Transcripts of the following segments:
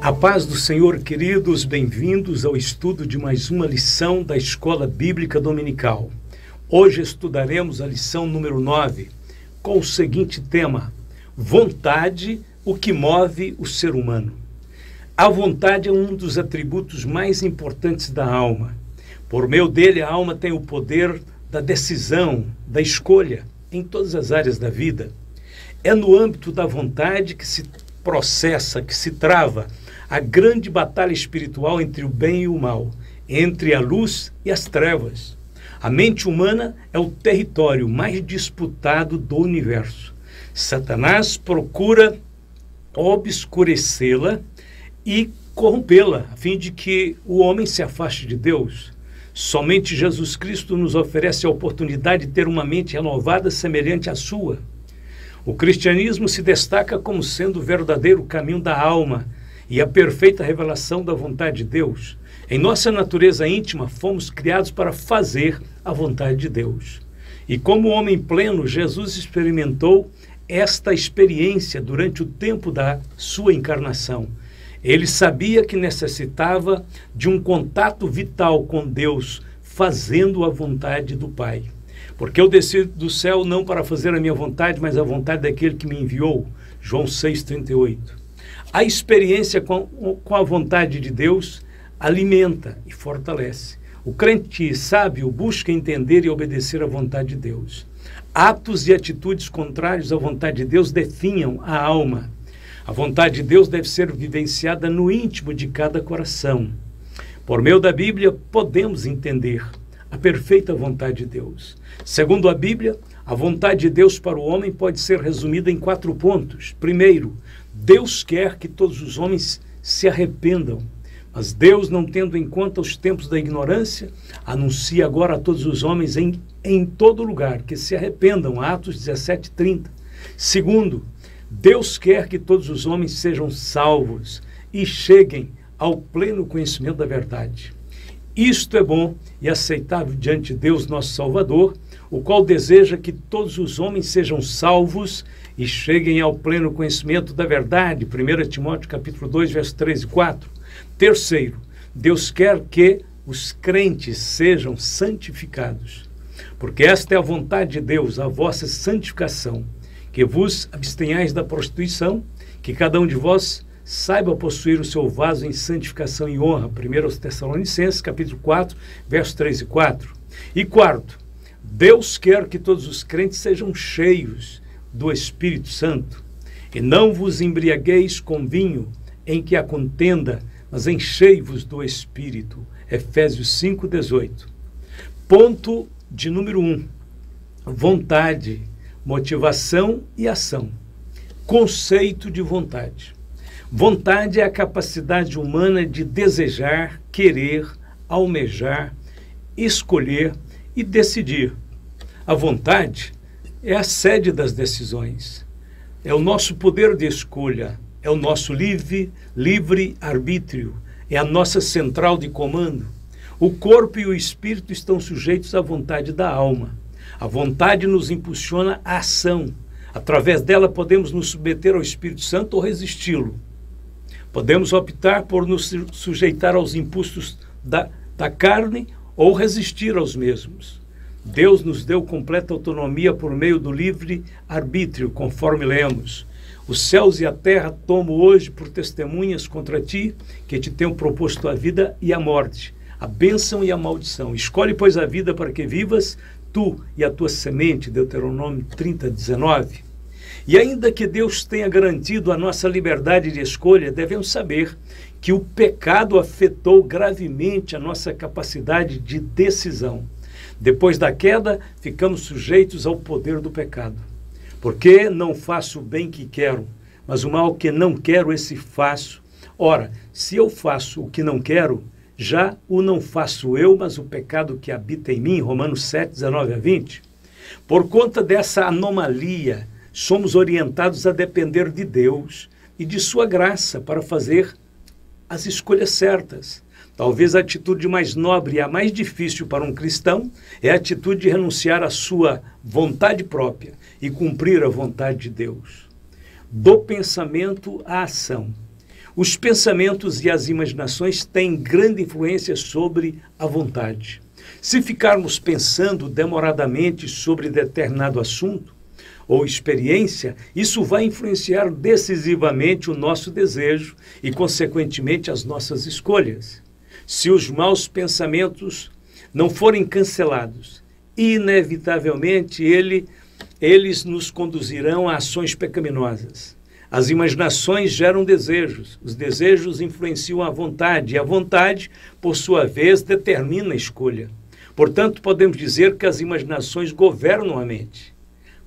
A paz do Senhor, queridos, bem-vindos ao estudo de mais uma lição da Escola Bíblica Dominical. Hoje estudaremos a lição número 9, com o seguinte tema: vontade, o que move o ser humano. A vontade é um dos atributos mais importantes da alma. Por meio dele, a alma tem o poder da decisão, da escolha, em todas as áreas da vida. É no âmbito da vontade que se processa, que se trava a grande batalha espiritual entre o bem e o mal, entre a luz e as trevas. A mente humana é o território mais disputado do universo. Satanás procura obscurecê-la e corrompê-la, a fim de que o homem se afaste de Deus. Somente Jesus Cristo nos oferece a oportunidade de ter uma mente renovada semelhante à sua. O cristianismo se destaca como sendo o verdadeiro caminho da alma e a perfeita revelação da vontade de Deus. Em nossa natureza íntima, fomos criados para fazer a vontade de Deus. E como homem pleno, Jesus experimentou esta experiência durante o tempo da sua encarnação. Ele sabia que necessitava de um contato vital com Deus, fazendo a vontade do Pai. Porque eu desci do céu não para fazer a minha vontade, mas a vontade daquele que me enviou. João 6,38. A experiência com a vontade de Deus alimenta e fortalece. O crente sábio busca entender e obedecer à vontade de Deus. Atos e atitudes contrários à vontade de Deus definham a alma. A vontade de Deus deve ser vivenciada no íntimo de cada coração. Por meio da Bíblia, podemos entender a perfeita vontade de Deus. Segundo a Bíblia, a vontade de Deus para o homem pode ser resumida em 4 pontos. Primeiro, Deus quer que todos os homens se arrependam. Mas Deus, não tendo em conta os tempos da ignorância, anuncia agora a todos os homens em todo lugar que se arrependam. Atos 17:30. Segundo, Deus quer que todos os homens sejam salvos e cheguem ao pleno conhecimento da verdade. Isto é bom e aceitável diante de Deus, nosso Salvador, o qual deseja que todos os homens sejam salvos e cheguem ao pleno conhecimento da verdade. 1 Timóteo capítulo 2, versos 3 e 4. Terceiro, Deus quer que os crentes sejam santificados, porque esta é a vontade de Deus, a vossa santificação, que vos abstenhais da prostituição, que cada um de vós saiba possuir o seu vaso em santificação e honra. 1 Tessalonicenses, capítulo 4, versos 3 e 4. E quarto, Deus quer que todos os crentes sejam cheios do Espírito Santo, e não vos embriagueis com vinho, em que há contenda, mas enchei-vos do Espírito. Efésios 5, 18. Ponto de número 1. Vontade, motivação e ação. Conceito de vontade. Vontade é a capacidade humana de desejar, querer, almejar, escolher e decidir. A vontade é a sede das decisões. É o nosso poder de escolha, é o nosso livre arbítrio, é a nossa central de comando. O corpo e o espírito estão sujeitos à vontade da alma. A vontade nos impulsiona à ação. Através dela podemos nos submeter ao Espírito Santo ou resisti-lo. Podemos optar por nos sujeitar aos impulsos da carne ou resistir aos mesmos. Deus nos deu completa autonomia por meio do livre arbítrio, conforme lemos. Os céus e a terra tomo hoje por testemunhas contra ti, que te tenho proposto a vida e a morte, a bênção e a maldição. Escolhe, pois, a vida para que vivas, tu e a tua semente, Deuteronômio 30, 19. E ainda que Deus tenha garantido a nossa liberdade de escolha, devemos saber que o pecado afetou gravemente a nossa capacidade de decisão. Depois da queda, ficamos sujeitos ao poder do pecado. Porque não faço o bem que quero, mas o mal que não quero, esse faço. Ora, se eu faço o que não quero, já o não faço eu, mas o pecado que habita em mim. Romanos 7, 19 a 20. Por conta dessa anomalia, somos orientados a depender de Deus e de sua graça para fazer as escolhas certas. Talvez a atitude mais nobre e a mais difícil para um cristão é a atitude de renunciar à sua vontade própria e cumprir a vontade de Deus. Do pensamento à ação. Os pensamentos e as imaginações têm grande influência sobre a vontade. Se ficarmos pensando demoradamente sobre determinado assunto ou experiência, isso vai influenciar decisivamente o nosso desejo e, consequentemente, as nossas escolhas. Se os maus pensamentos não forem cancelados, inevitavelmente eles nos conduzirão a ações pecaminosas. As imaginações geram desejos, os desejos influenciam a vontade, e a vontade, por sua vez, determina a escolha. Portanto, podemos dizer que as imaginações governam a mente,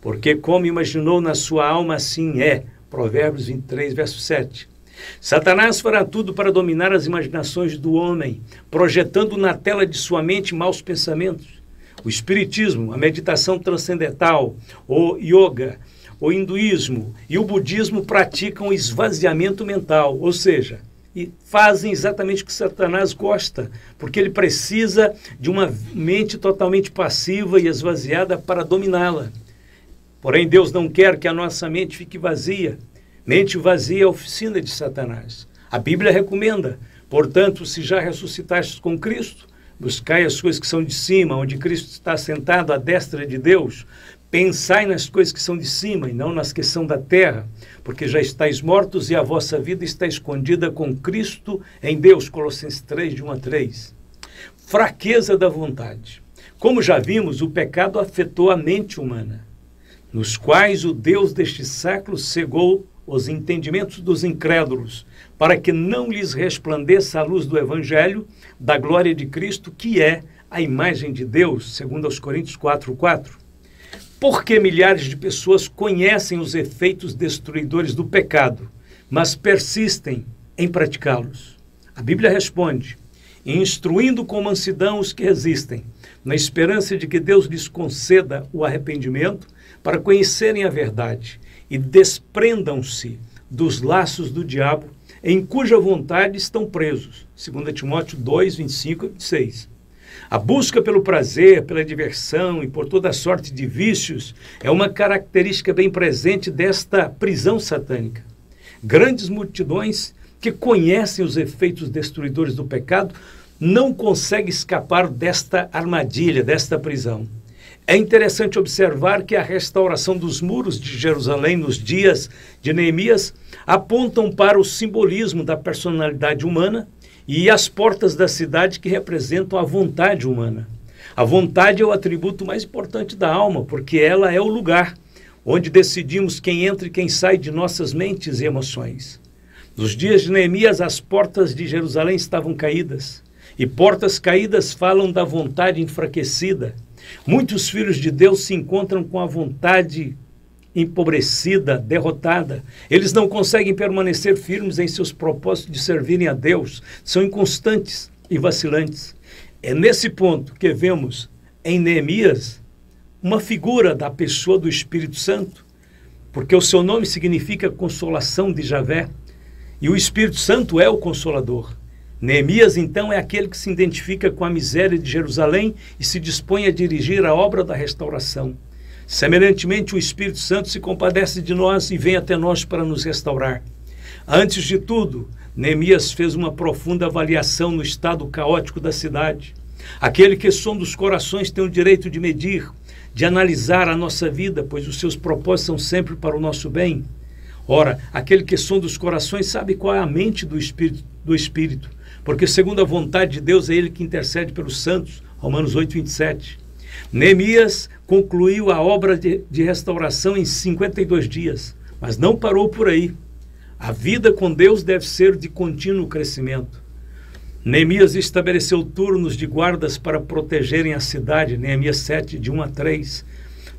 porque como imaginou na sua alma, assim é. Provérbios 23, verso 7. Satanás fará tudo para dominar as imaginações do homem, projetando na tela de sua mente maus pensamentos. O espiritismo, a meditação transcendental, o yoga, o hinduísmo e o budismo praticam esvaziamento mental, ou seja, e fazem exatamente o que Satanás gosta, porque ele precisa de uma mente totalmente passiva e esvaziada para dominá-la. Porém, Deus não quer que a nossa mente fique vazia. Mente vazia é a oficina de Satanás. A Bíblia recomenda, portanto, se já ressuscitastes com Cristo, buscai as coisas que são de cima, onde Cristo está sentado à destra de Deus. Pensai nas coisas que são de cima e não nas que são da terra, porque já estáis mortos e a vossa vida está escondida com Cristo em Deus. Colossenses 3, de 1 a 3. Fraqueza da vontade. Como já vimos, o pecado afetou a mente humana, nos quais o Deus deste século cegou os entendimentos dos incrédulos, para que não lhes resplandeça a luz do Evangelho, da glória de Cristo, que é a imagem de Deus, segundo aos Coríntios 4:4. Porque milhares de pessoas conhecem os efeitos destruidores do pecado, mas persistem em praticá-los? A Bíblia responde: instruindo com mansidão os que resistem, na esperança de que Deus lhes conceda o arrependimento para conhecerem a verdade e desprendam-se dos laços do diabo, em cuja vontade estão presos. 2 Timóteo 2, 25 e 26. A busca pelo prazer, pela diversão e por toda sorte de vícios é uma característica bem presente desta prisão satânica. Grandes multidões que conhecem os efeitos destruidores do pecado não conseguem escapar desta armadilha, desta prisão. É interessante observar que a restauração dos muros de Jerusalém nos dias de Neemias apontam para o simbolismo da personalidade humana e as portas da cidade que representam a vontade humana. A vontade é o atributo mais importante da alma, porque ela é o lugar onde decidimos quem entra e quem sai de nossas mentes e emoções. Nos dias de Neemias, as portas de Jerusalém estavam caídas, e portas caídas falam da vontade enfraquecida. Muitos filhos de Deus se encontram com a vontade empobrecida, derrotada. Eles não conseguem permanecer firmes em seus propósitos de servirem a Deus. São inconstantes e vacilantes. É nesse ponto que vemos em Neemias uma figura da pessoa do Espírito Santo, porque o seu nome significa consolação de Javé, e o Espírito Santo é o Consolador. Neemias, então, é aquele que se identifica com a miséria de Jerusalém e se dispõe a dirigir a obra da restauração. Semelhantemente, o Espírito Santo se compadece de nós e vem até nós para nos restaurar. Antes de tudo, Neemias fez uma profunda avaliação no estado caótico da cidade. Aquele que sonda os corações tem o direito de medir, de analisar a nossa vida, pois os seus propósitos são sempre para o nosso bem. Ora, aquele que sonda os corações sabe qual é a mente do Espírito, porque segundo a vontade de Deus é ele que intercede pelos santos. Romanos 8, 27. Neemias concluiu a obra de restauração em 52 dias, mas não parou por aí. A vida com Deus deve ser de contínuo crescimento. Neemias estabeleceu turnos de guardas para protegerem a cidade, Neemias 7, de 1 a 3.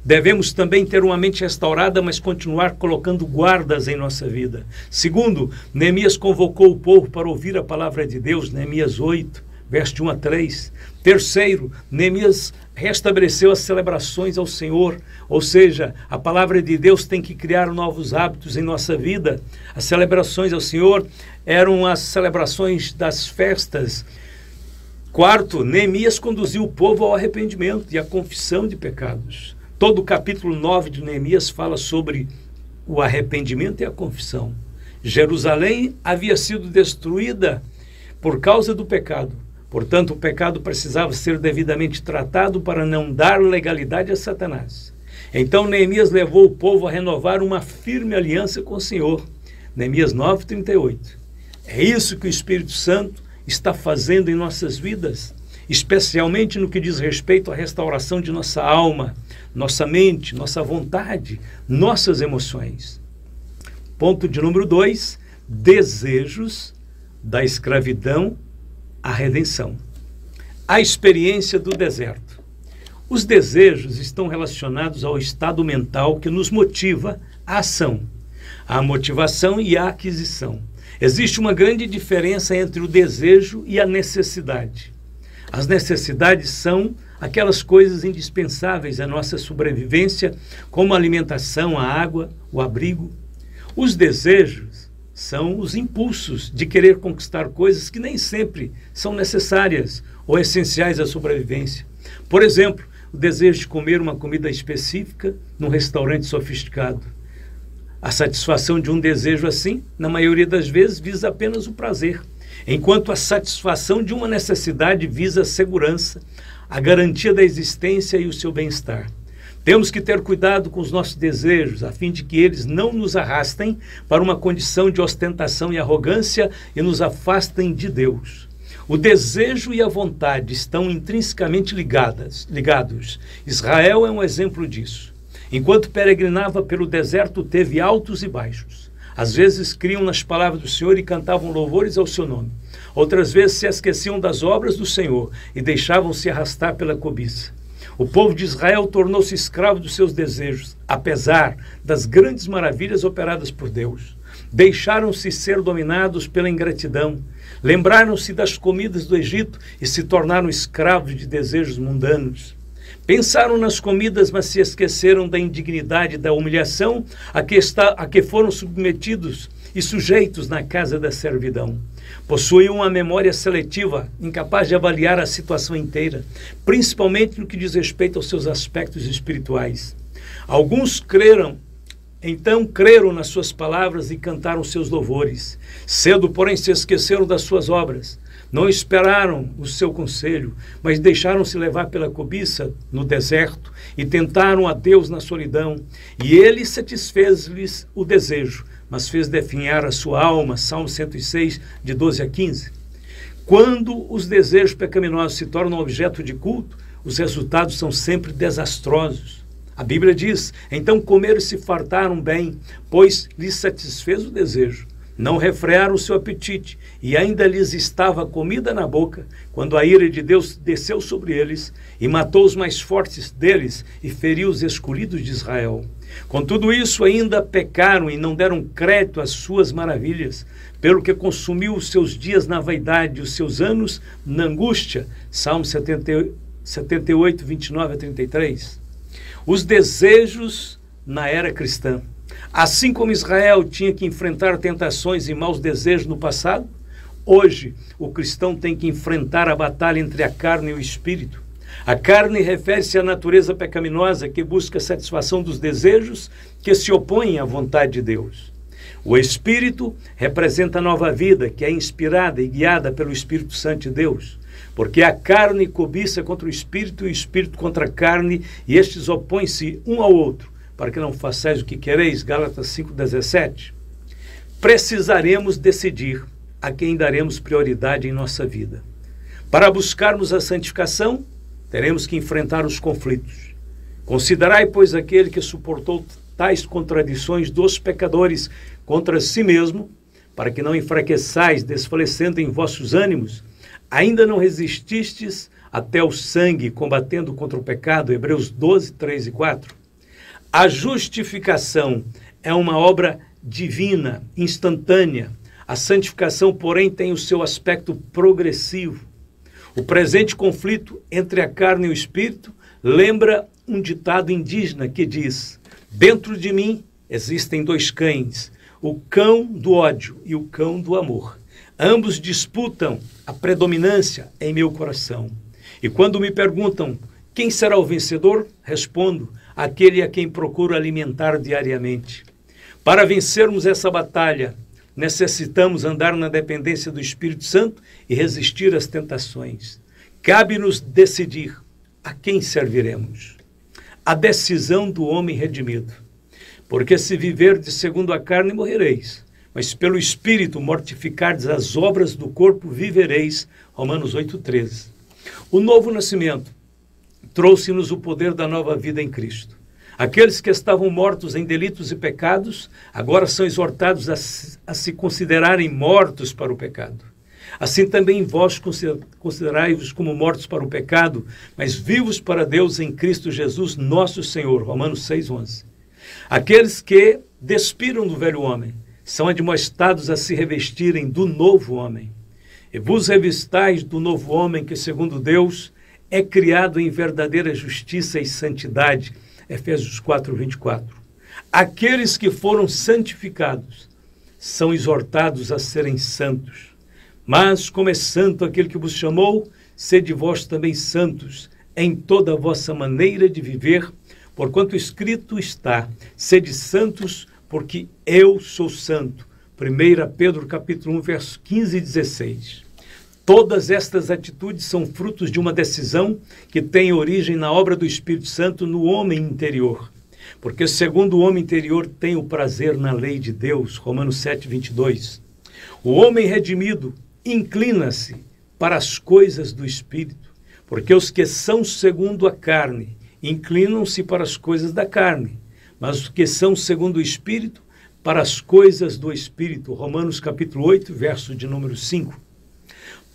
Devemos também ter uma mente restaurada, mas continuar colocando guardas em nossa vida. Segundo, Neemias convocou o povo para ouvir a palavra de Deus, Neemias 8, verso de 1 a 3. Terceiro, Neemias restabeleceu as celebrações ao Senhor, ou seja, a palavra de Deus tem que criar novos hábitos em nossa vida. As celebrações ao Senhor eram as celebrações das festas. Quarto, Neemias conduziu o povo ao arrependimento e à confissão de pecados. Todo o capítulo 9 de Neemias fala sobre o arrependimento e a confissão. Jerusalém havia sido destruída por causa do pecado. Portanto, o pecado precisava ser devidamente tratado para não dar legalidade a Satanás. Então, Neemias levou o povo a renovar uma firme aliança com o Senhor. Neemias 9:38. É isso que o Espírito Santo está fazendo em nossas vidas, especialmente no que diz respeito à restauração de nossa alma, nossa mente, nossa vontade, nossas emoções. Ponto de número 2, desejos da escravidão à redenção. A experiência do deserto. Os desejos estão relacionados ao estado mental que nos motiva à ação, à motivação e à aquisição. Existe uma grande diferença entre o desejo e a necessidade. As necessidades são aquelas coisas indispensáveis à nossa sobrevivência, como a alimentação, a água, o abrigo. Os desejos são os impulsos de querer conquistar coisas que nem sempre são necessárias ou essenciais à sobrevivência. Por exemplo, o desejo de comer uma comida específica num restaurante sofisticado. A satisfação de um desejo assim, na maioria das vezes, visa apenas o prazer, enquanto a satisfação de uma necessidade visa a segurança, a garantia da existência e o seu bem-estar. Temos que ter cuidado com os nossos desejos, a fim de que eles não nos arrastem para uma condição de ostentação e arrogância e nos afastem de Deus. O desejo e a vontade estão intrinsecamente ligados. Israel é um exemplo disso. Enquanto peregrinava pelo deserto, teve altos e baixos. Às vezes criam nas palavras do Senhor e cantavam louvores ao seu nome. Outras vezes se esqueciam das obras do Senhor e deixavam-se arrastar pela cobiça. O povo de Israel tornou-se escravo dos seus desejos, apesar das grandes maravilhas operadas por Deus. Deixaram-se ser dominados pela ingratidão. Lembraram-se das comidas do Egito e se tornaram escravos de desejos mundanos. Pensaram nas comidas, mas se esqueceram da indignidade e da humilhação a que foram submetidos e sujeitos na casa da servidão. Possuíam uma memória seletiva, incapaz de avaliar a situação inteira, principalmente no que diz respeito aos seus aspectos espirituais. Alguns creram nas suas palavras e cantaram seus louvores. Cedo, porém, se esqueceram das suas obras. Não esperaram o seu conselho, mas deixaram-se levar pela cobiça no deserto e tentaram a Deus na solidão. E ele satisfez-lhes o desejo, mas fez definhar a sua alma. Salmo 106, de 12 a 15. Quando os desejos pecaminosos se tornam objeto de culto, os resultados são sempre desastrosos. A Bíblia diz: então comeram e se fartaram bem, pois lhes satisfez o desejo. Não refrearam o seu apetite, e ainda lhes estava comida na boca, quando a ira de Deus desceu sobre eles, e matou os mais fortes deles, e feriu os escolhidos de Israel. Com tudo isso, ainda pecaram e não deram crédito às suas maravilhas, pelo que consumiu os seus dias na vaidade e os seus anos na angústia. Salmo 78, 29 a 33. Os desejos na era cristã. Assim como Israel tinha que enfrentar tentações e maus desejos no passado, hoje o cristão tem que enfrentar a batalha entre a carne e o espírito. A carne refere-se à natureza pecaminosa que busca a satisfação dos desejos que se opõem à vontade de Deus. O espírito representa a nova vida que é inspirada e guiada pelo Espírito Santo de Deus. Porque a carne cobiça contra o espírito e o espírito contra a carne, e estes opõem-se um ao outro, para que não façais o que quereis. Gálatas 5,17. Precisaremos decidir a quem daremos prioridade em nossa vida. Para buscarmos a santificação, teremos que enfrentar os conflitos. Considerai, pois, aquele que suportou tais contradições dos pecadores contra si mesmo, para que não enfraqueçais, desfalecendo em vossos ânimos. Ainda não resististes até o sangue, combatendo contra o pecado. Hebreus 12, 3 e 4. A justificação é uma obra divina, instantânea. A santificação, porém, tem o seu aspecto progressivo. O presente conflito entre a carne e o espírito lembra um ditado indígena que diz: dentro de mim existem dois cães, o cão do ódio e o cão do amor. Ambos disputam a predominância em meu coração. E quando me perguntam quem será o vencedor, respondo: aquele a quem procuro alimentar diariamente. Para vencermos essa batalha, necessitamos andar na dependência do Espírito Santo e resistir às tentações. Cabe-nos decidir a quem serviremos. A decisão do homem redimido. Porque se viverdes segundo a carne, morrereis. Mas pelo Espírito mortificardes as obras do corpo, vivereis. Romanos 8,13. O novo nascimento trouxe-nos o poder da nova vida em Cristo. Aqueles que estavam mortos em delitos e pecados, agora são exortados a se considerarem mortos para o pecado. Assim também vós considerai-vos como mortos para o pecado, mas vivos para Deus em Cristo Jesus, nosso Senhor. Romanos 6,11. Aqueles que despiram do velho homem são admoestados a se revestirem do novo homem. E vos revistais do novo homem que, segundo Deus, é criado em verdadeira justiça e santidade. Efésios 4:24. Aqueles que foram santificados são exortados a serem santos. Mas, como é santo aquele que vos chamou, sede vós também santos em toda a vossa maneira de viver, porquanto escrito está, sede santos, porque eu sou santo. 1 Pedro capítulo 1, verso 15 e 16. Todas estas atitudes são frutos de uma decisão que tem origem na obra do Espírito Santo no homem interior. Porque segundo o homem interior tem o prazer na lei de Deus. Romanos 7:22. O homem redimido inclina-se para as coisas do Espírito, porque os que são segundo a carne inclinam-se para as coisas da carne, mas os que são segundo o Espírito, para as coisas do Espírito. Romanos capítulo 8, verso de número 5.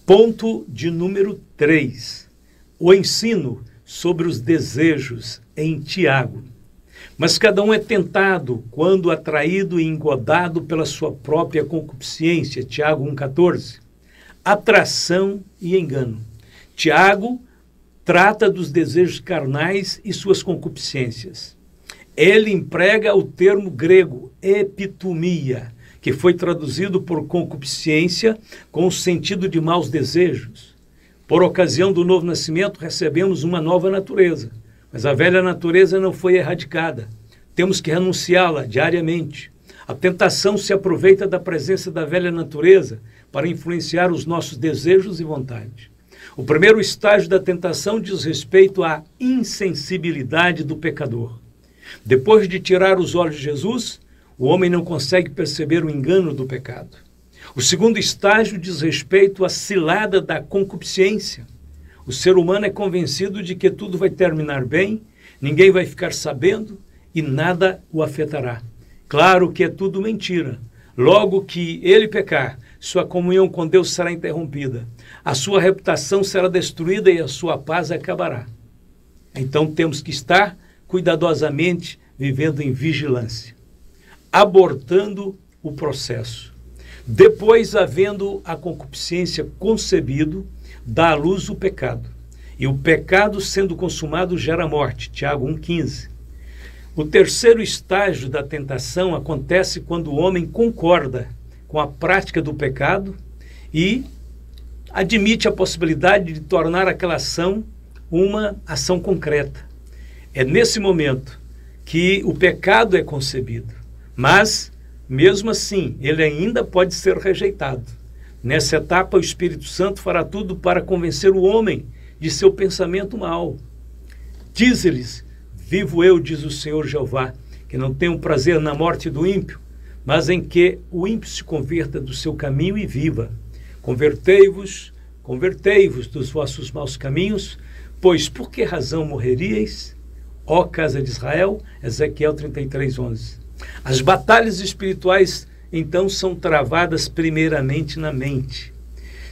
Ponto de número 3. O ensino sobre os desejos em Tiago. Mas cada um é tentado quando atraído e engodado pela sua própria concupiscência. Tiago 1,14. Atração e engano. Tiago trata dos desejos carnais e suas concupiscências. Ele emprega o termo grego epitumia, que foi traduzido por concupiscência com o sentido de maus desejos. Por ocasião do novo nascimento, recebemos uma nova natureza, mas a velha natureza não foi erradicada. Temos que renunciá-la diariamente. A tentação se aproveita da presença da velha natureza para influenciar os nossos desejos e vontades. O primeiro estágio da tentação diz respeito à insensibilidade do pecador. Depois de tirar os olhos de Jesus, o homem não consegue perceber o engano do pecado. O segundo estágio diz respeito à cilada da concupiscência. O ser humano é convencido de que tudo vai terminar bem, ninguém vai ficar sabendo e nada o afetará. Claro que é tudo mentira. Logo que ele pecar, sua comunhão com Deus será interrompida, a sua reputação será destruída e a sua paz acabará. Então temos que estar cuidadosamente vivendo em vigilância, abortando o processo. Depois, havendo a concupiscência concebido, dá à luz o pecado. E o pecado, sendo consumado, gera morte. Tiago 1,15. O terceiro estágio da tentação acontece quando o homem concorda com a prática do pecado e admite a possibilidade de tornar aquela ação uma ação concreta. É nesse momento que o pecado é concebido, mas, mesmo assim, ele ainda pode ser rejeitado. Nessa etapa, o Espírito Santo fará tudo para convencer o homem de seu pensamento mau. Diz-lhes: vivo eu, diz o Senhor Jeová, que não tenho prazer na morte do ímpio, mas em que o ímpio se converta do seu caminho e viva. Convertei-vos dos vossos maus caminhos, pois por que razão morreríeis, ó casa de Israel? Ezequiel 33:11. As batalhas espirituais, então, são travadas primeiramente na mente.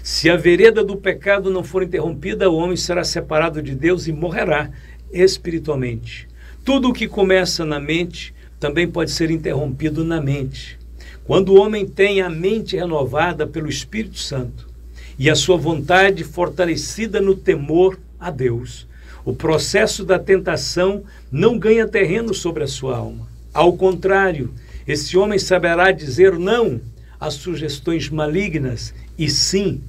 Se a vereda do pecado não for interrompida, o homem será separado de Deus e morrerá espiritualmente. Tudo o que começa na mente também pode ser interrompido na mente. Quando o homem tem a mente renovada pelo Espírito Santo e a sua vontade fortalecida no temor a Deus, o processo da tentação não ganha terreno sobre a sua alma. Ao contrário, esse homem saberá dizer não às sugestões malignas e sim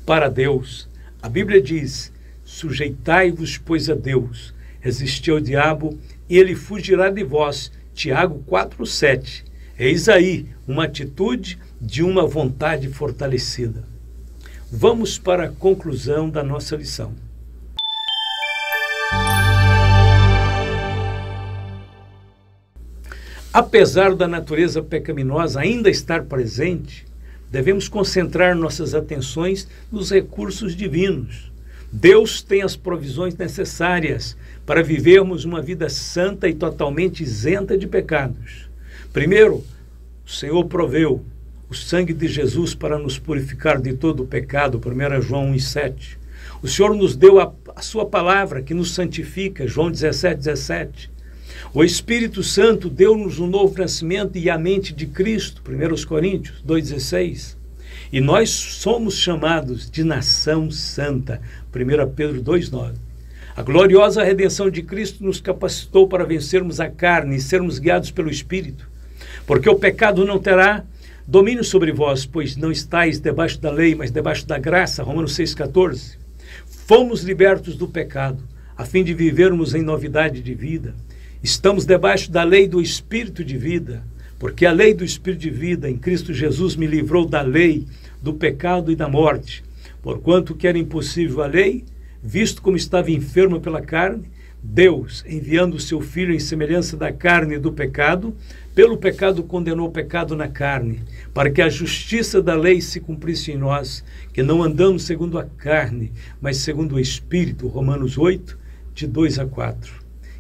para Deus. A Bíblia diz: sujeitai-vos, pois, a Deus, resisti ao diabo e ele fugirá de vós. Tiago 4:7. Eis aí uma atitude de uma vontade fortalecida. Vamos para a conclusão da nossa lição. Apesar da natureza pecaminosa ainda estar presente, devemos concentrar nossas atenções nos recursos divinos. Deus tem as provisões necessárias para vivermos uma vida santa e totalmente isenta de pecados. Primeiro, o Senhor proveu o sangue de Jesus para nos purificar de todo o pecado, 1 João 1,7. O Senhor nos deu a sua palavra que nos santifica, João 17,17. O Espírito Santo deu-nos um novo nascimento e a mente de Cristo, 1 Coríntios 2,16. E nós somos chamados de nação santa, 1 Pedro 2,9. A gloriosa redenção de Cristo nos capacitou para vencermos a carne e sermos guiados pelo Espírito. Porque o pecado não terá domínio sobre vós, pois não estáis debaixo da lei, mas debaixo da graça, Romanos 6,14. Fomos libertos do pecado, a fim de vivermos em novidade de vida. Estamos debaixo da lei do Espírito de vida, porque a lei do Espírito de vida em Cristo Jesus me livrou da lei, do pecado e da morte. Porquanto que era impossível a lei, visto como estava enferma pela carne, Deus, enviando o seu Filho em semelhança da carne e do pecado, pelo pecado condenou o pecado na carne, para que a justiça da lei se cumprisse em nós, que não andamos segundo a carne, mas segundo o Espírito, Romanos 8, de 2 a 4.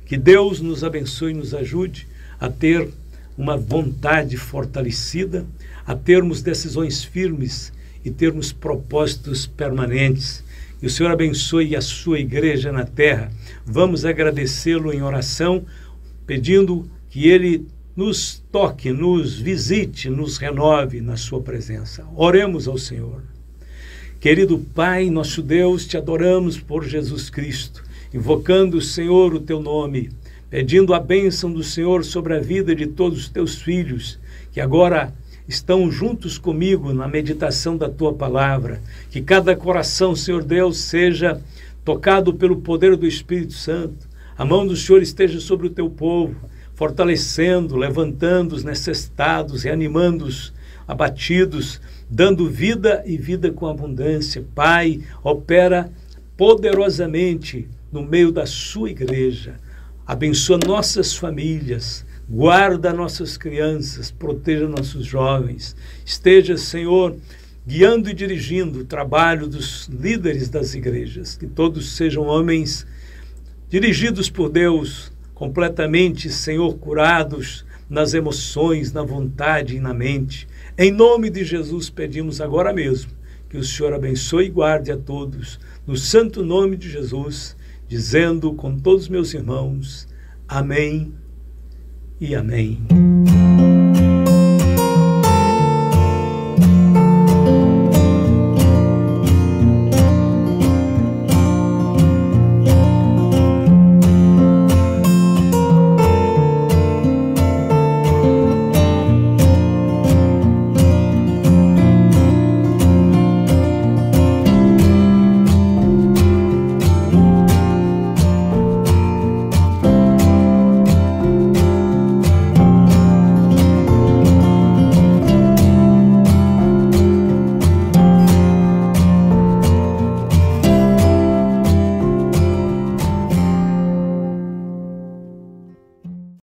Que Deus nos abençoe e nos ajude a ter uma vontade fortalecida, a termos decisões firmes e termos propósitos permanentes. Que o Senhor abençoe a sua igreja na terra. Vamos agradecê-lo em oração, pedindo que Ele nos toque, nos visite, nos renove na sua presença. Oremos ao Senhor. Querido Pai, nosso Deus, te adoramos por Jesus Cristo, invocando, Senhor, o teu nome, pedindo a bênção do Senhor sobre a vida de todos os teus filhos, que agora estão juntos comigo na meditação da tua palavra. Que cada coração, Senhor Deus, seja tocado pelo poder do Espírito Santo. A mão do Senhor esteja sobre o teu povo, fortalecendo, levantando os necessitados, reanimando os abatidos, dando vida e vida com abundância. Pai, opera poderosamente no meio da sua igreja. Abençoa nossas famílias, guarda nossas crianças, proteja nossos jovens. Esteja, Senhor, guiando e dirigindo o trabalho dos líderes das igrejas. Que todos sejam homens dirigidos por Deus, completamente, Senhor, curados nas emoções, na vontade e na mente. Em nome de Jesus pedimos agora mesmo que o Senhor abençoe e guarde a todos, no santo nome de Jesus, dizendo com todos os meus irmãos, amém e amém.